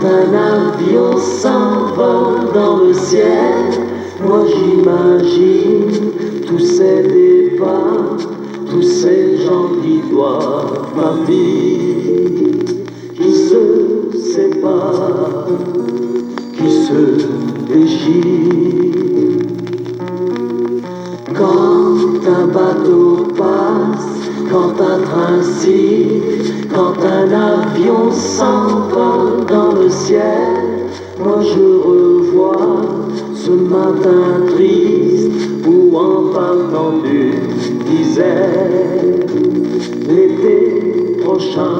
un avion s'envole dans le ciel, moi j'imagine tous ces départs, tous ces gens qui doivent partir, qui se séparent, qui se déchirent. Quand un bateau passe, quand un train siffle, quand un avion s'envole dans le ciel, moi je revois ce matin triste où en partant tu disais l'été prochain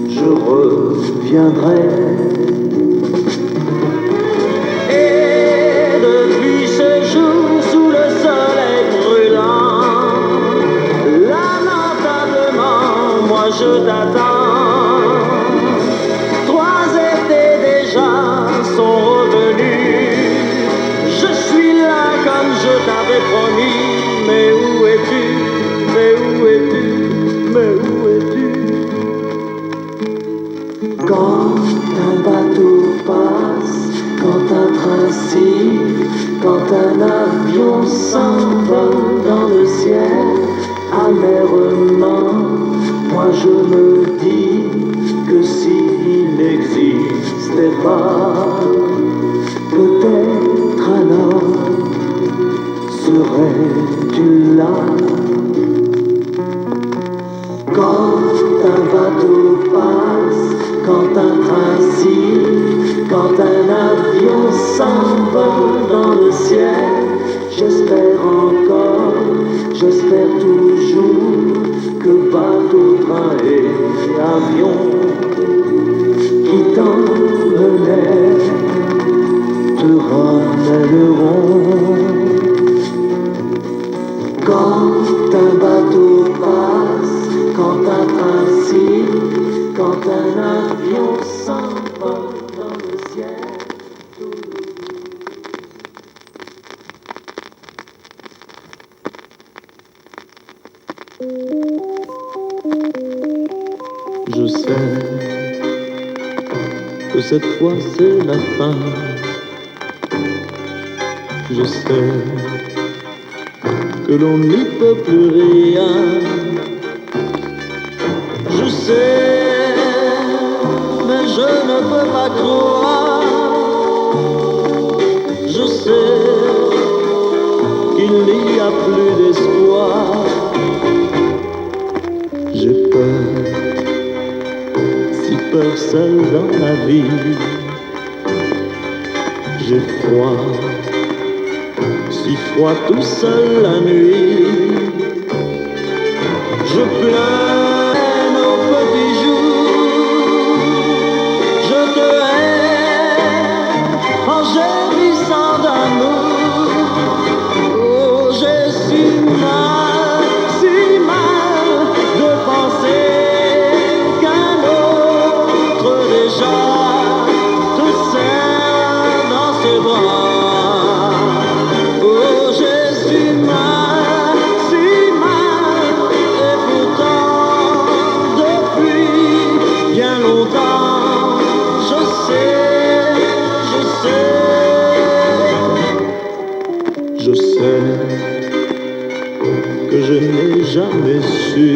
je reviendrai. Et depuis ce jour sous le soleil brûlant, lamentablement moi je t'attends. 3 étés déjà sont revenus, je suis là comme je t'avais promis. Mais où es-tu? Mais où es-tu? Mais où es-tu? Quand un bateau passe, quand un train siffle, quand un avion s'envole dans le ciel, amèrement, moi je me dis que s'il n'existait pas, peut-être alors serais-tu là. Quand un bateau passe, quand un train siffle, quand un avion s'envole dans le ciel, j'espère encore, j'espère toujours que bateau, train et avion qui t'emmènent te ramèneront. Quand un bateau passe, quand un train siffle, quand un avion s'envole dans le ciel. Je sais que cette fois c'est la fin. Je sais que l'on n'y peut plus rien. Je sais, mais je ne peux pas croire. Je sais qu'il n'y a plus d'espoir. J'ai peur, si peur seule dans la vie. J'ai froid, si froid tout seul la nuit. Je pleure nos petits jours. Je te hais en gémissant d'amour. Oh, j'ai si mal de penser qu'un autre déjà te serre dans ses bras. Oh, j'ai si mal, et pourtant, depuis bien longtemps, je sais que je n'ai jamais su.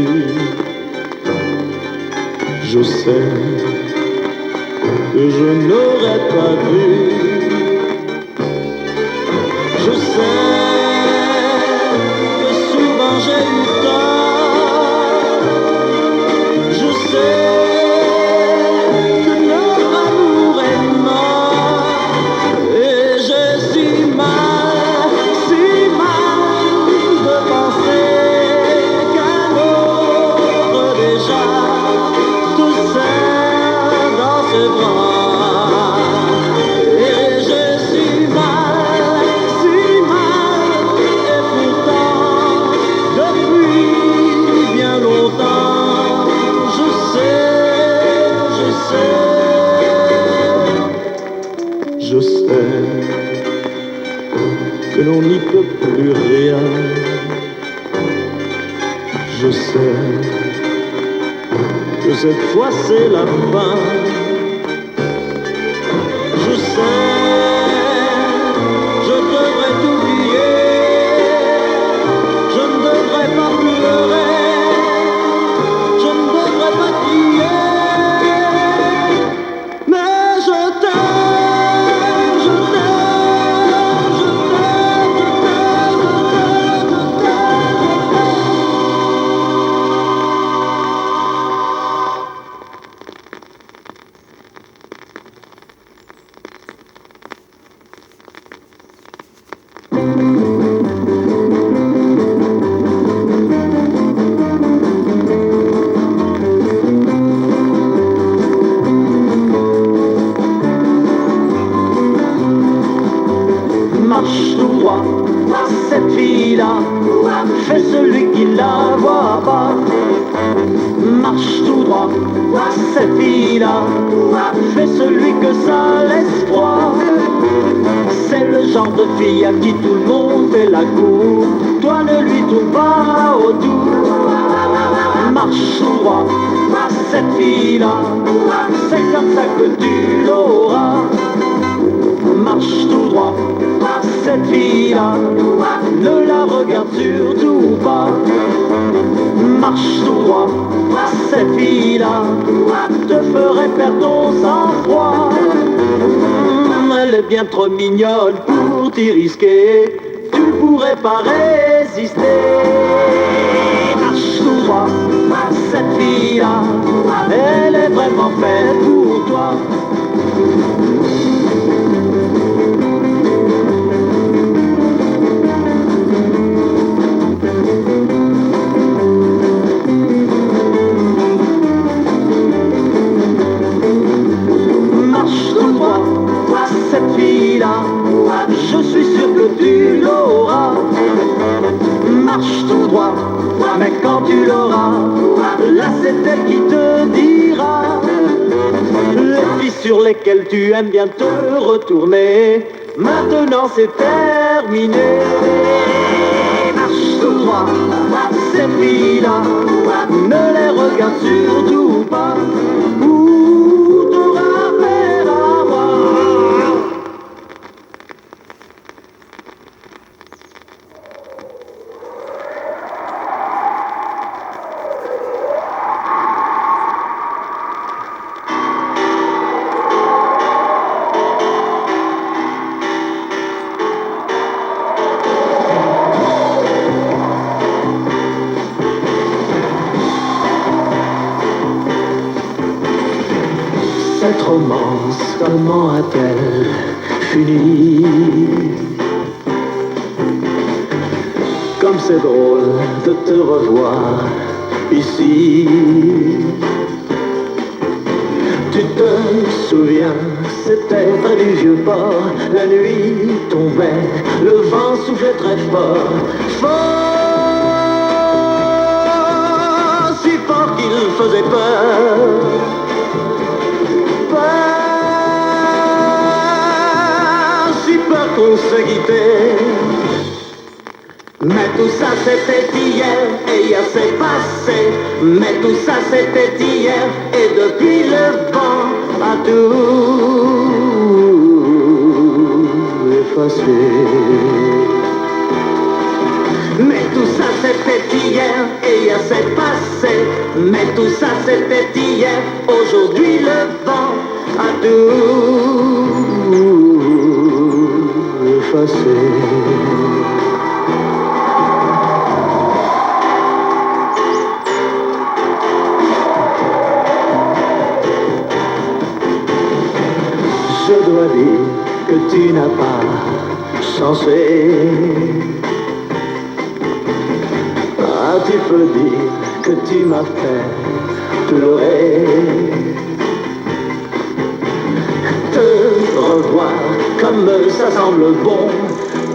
Je sais que je n'aurais pas dû. Je sais que souvent j'ai eu tort. Je sais que notre amour est mort. Et j'ai si mal de penser qu'un autre déjà te serre dans ses bras. Et j'ai si mal, et pourtant, depuis bien longtemps, je sais que l'on n'y peut plus rien. Je sais que cette fois c'est la fin. marche tout droit, cette fille-là fait celui qui la voit pas. Marche tout droit, cette fille-là fait celui que ça laisse froid. C'est le genre de fille à qui tout le monde fait la cour. Toi ne lui tourne pas autour. Marche tout droit, cette fille-là, c'est comme ça que tu l'auras. Marche tout droit, cette fille-là, ne la regarde surtout pas. Marche tout droit, cette fille-là te ferait perdre ton sang-froid. Elle est bien trop mignonne pour t'y risquer, tu pourrais pas résister. Marche tout droit, cette fille-là, elle est vraiment faite pour toi. Cette fille-là, je suis sûr que tu l'auras. Marche tout droit, mais quand tu l'auras, là c'est elle qui te dira. Les filles sur lesquelles tu aimes bien te retourner, maintenant c'est terminé. Marche tout droit, ces filles-là, ne les regarde surtout pas. Cette romance, comment a-t-elle fini? Comme c'est drôle de te revoir ici. Tu te souviens, c'était près du vieux port. La nuit tombait, le vent soufflait très fort. Fort, si fort qu'il faisait peur. Si peur qu'on se quittait. Mais tout ça c'était hier, et hier c'est passé. Mais tout ça c'était hier, et depuis le vent a tout effacé. Mais tout ça c'était hier, et hier c'est passé. Mais tout ça c'était hier, aujourd'hui le vent a tout effacé. Je dois dire que tu n'as pas changé. Ah, tu peux dire que tu m'as fait pleurer. Te revoir comme ça semble bon,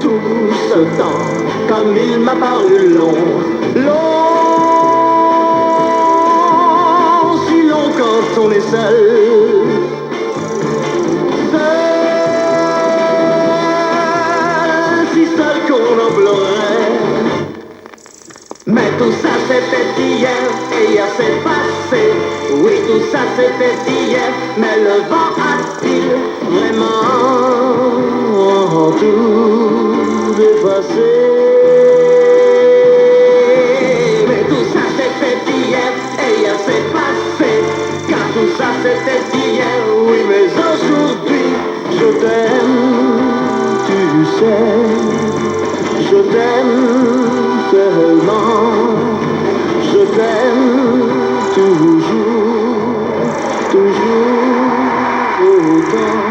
tout ce temps comme il m'a paru long. Long, si long quand on est seul. Qu'on en pleurait. Mais tout ça c'était hier, et hier c'est passé. Oui, tout ça c'était hier, mais le vent a-t-il vraiment tout effacé? Mais tout ça c'était hier, et hier c'est passé. Car tout ça c'était hier, oui, mais aujourd'hui je t'aime, tu sais. Je t'aime tellement, je t'aime toujours, toujours autant.